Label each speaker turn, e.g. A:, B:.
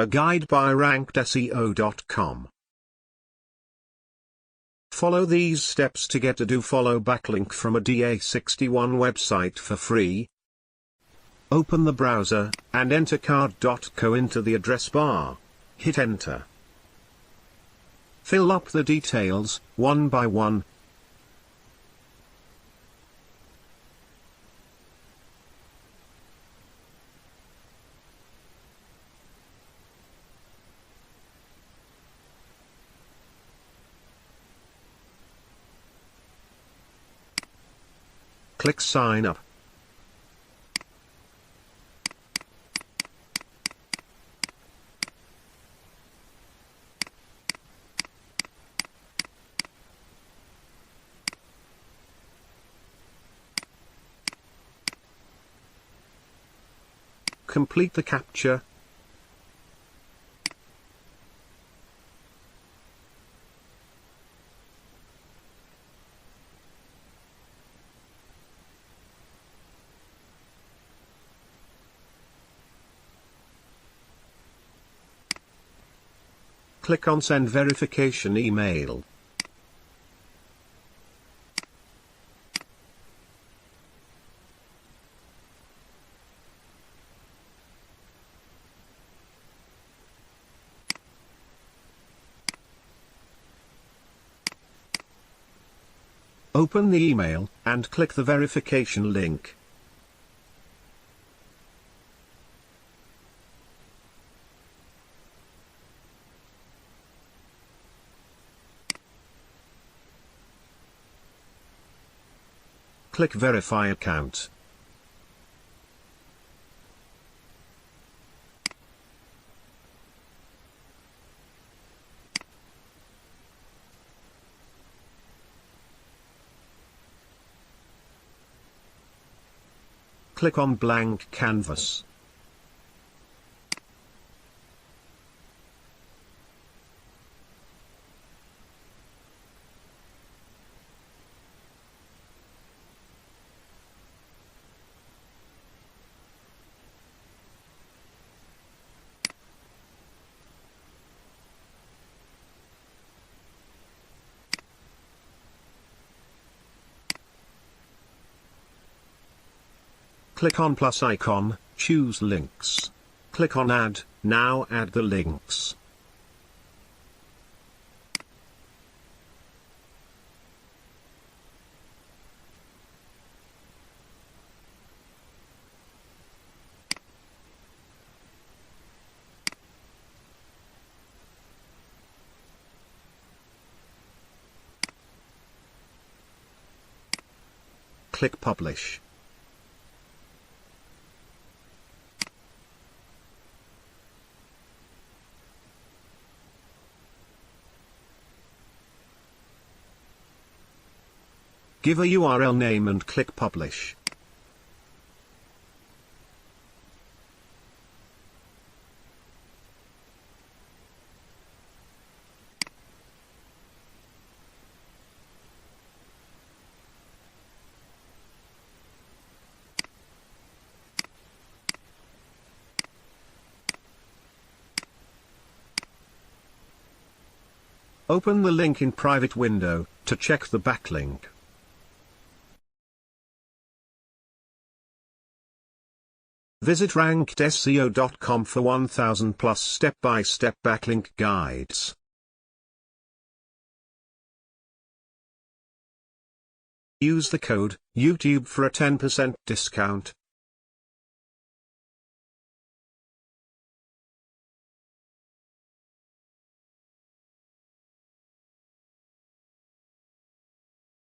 A: A guide by rankedseo.com. Follow these steps to get a do-follow backlink from a DA61 website for free. Open the browser, and enter card.co into the address bar. Hit enter. Fill up the details, one by one. Click Sign Up. Complete the captcha. Click on Send Verification Email. Open the email, and click the verification link. Click Verify Account. Click on Blank Canvas. Click on plus icon, choose links. Click on Add, now add the links. Click Publish. Give a URL name and click Publish. Open the link in private window to check the backlink. Visit rankedseo.com for 1000 plus step-by-step backlink guides. Use the code YouTube for a 10% discount.